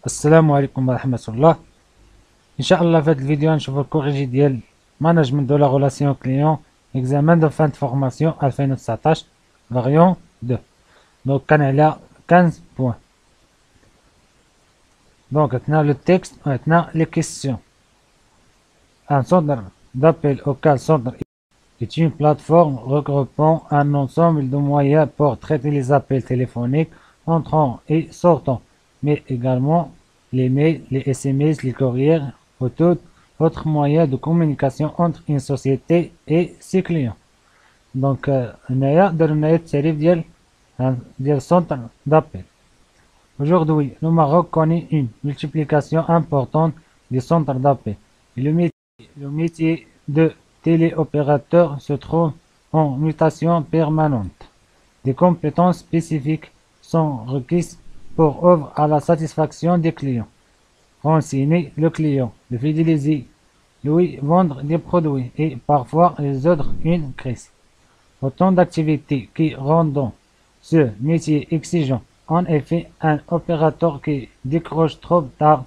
السلام عليكم ورحمة الله. إن شاء الله في هذا الفيديو نشوفو الكوريجي ديال مانجمنت دو لا غولاسيون كليون إكزامان دو فان دو فورماسيون 2019 فاريون 2. دونك كان على 15 بوان. دونك عندنا لو تكست وعندنا لي كيسيون. Un centre d'appel auquel centre est une plateforme regroupant un ensemble de moyens pour traiter les appels téléphoniques entrants et sortants, mais également les mails, les SMS, les courriers ou tout autre moyen de communication entre une société et ses clients. Donc, هنايا درنا التعريف ديال centre d'appel. Aujourd'hui, nous avons reconnu une multiplication importante des centres d'appel. Le métier de téléopérateur se trouve en mutation permanente. Des compétences spécifiques sont requises pour œuvrer à la satisfaction des clients. Renseigner le client, le fidéliser, lui vendre des produits et parfois résoudre une crise. Autant d'activités qui rendent ce métier exigeant. En effet, un opérateur qui décroche trop tard,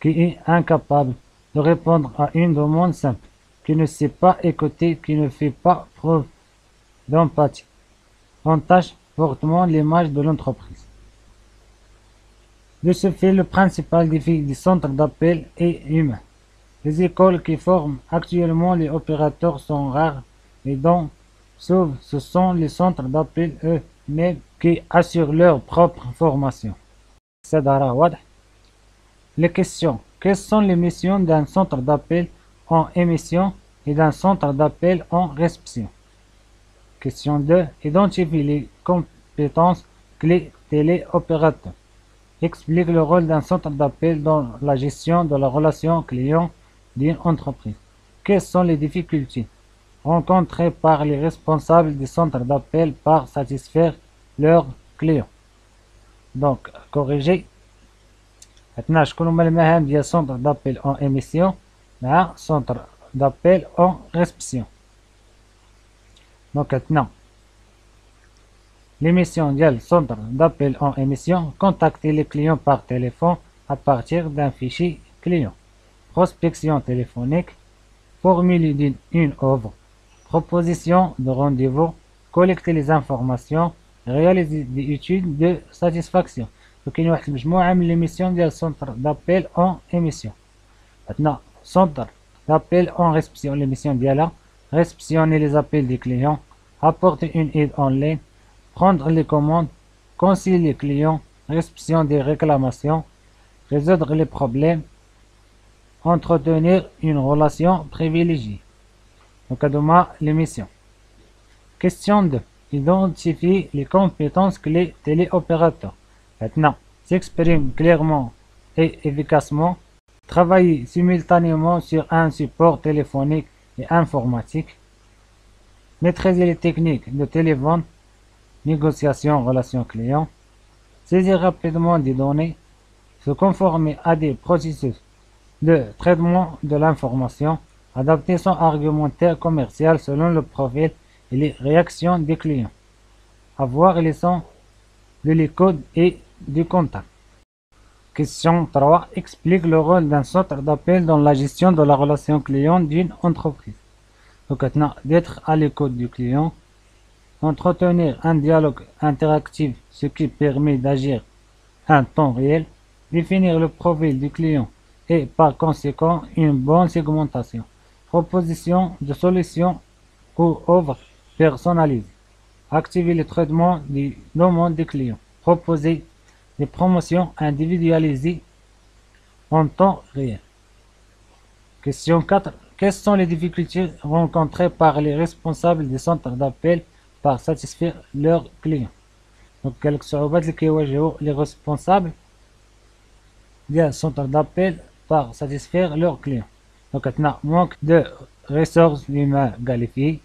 qui est incapable de répondre à une demande simple, qui ne sait pas écouter, qui ne fait pas preuve d'empathie, entache fortement l'image de l'entreprise. De ce fait, le principal défi du centre d'appel est humain. Les écoles qui forment actuellement les opérateurs sont rares et donc sauf ce sont les centres d'appel eux-mêmes qui assurent leur propre formation. Les questions. Quelles sont les missions d'un centre d'appel en émission et d'un centre d'appel en réception? Question 2. Identifie les compétences clés téléopérateurs. Explique le rôle d'un centre d'appel dans la gestion de la relation client d'une entreprise. Quelles sont les difficultés rencontrées par les responsables des centres d'appel pour satisfaire leurs clients? Donc, corriger. Maintenant, شكون هما المهام ديال centre d'appel en émission مع centre d'appel en réception. Donc maintenant, l'émission ديال centre d'appel en émission, contacter les clients par téléphone à partir d'un fichier client. Prospection téléphonique, formuler une offre, proposition de rendez-vous, collecter les informations, réaliser des études de satisfaction. وكاين واحد المجموعة من l'émission ديال centre d'appel en émission. Maintenant, centre d'appel en réception, l'émission ديالها réceptionner les appels des clients, apporter une aide en ligne, prendre les commandes, conseiller les clients, réception des réclamations, résoudre les problèmes, entretenir une relation privilégiée. Donc, à l'émission. Question 2. Identifier les compétences clés téléopérateurs. Maintenant, s'exprime clairement et efficacement, travailler simultanément sur un support téléphonique et informatique, maîtriser les techniques de télévente, négociation, relation client, saisir rapidement des données, se conformer à des processus de traitement de l'information, adapter son argumentaire commercial selon le profil et les réactions des clients, avoir les sons de l'écoute et du contact. Question 3. Explique le rôle d'un centre d'appel dans la gestion de la relation client d'une entreprise. Donc maintenant, d'être à l'écoute du client, entretenir un dialogue interactif, ce qui permet d'agir en temps réel, définir le profil du client et par conséquent une bonne segmentation, proposition de solutions ou offres personnalisées, activer le traitement des demandes des clients, proposer des promotions individualisées en temps réel. Question 4. Quelles sont les difficultés rencontrées par les responsables des centres d'appel pour satisfaire leurs clients? Donc, quelles صعوبات اللي كيواجهوا les responsables des centres d'appel pour satisfaire leurs clients? Donc, maintenant, manque de ressources humaines qualifiées,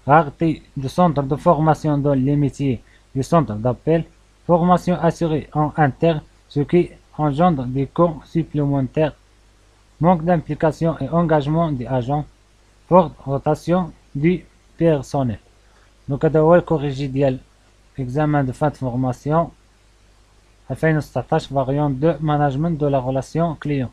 rareté de centres de formation dans les métiers du centre d'appel, formation assurée en interne, ce qui engendre des coûts supplémentaires, manque d'implication et engagement des agents, forte rotation du personnel. Donc, هذا هو الكوريجي ديال examen de fin de formation 2019 variant 2 management de la relation client.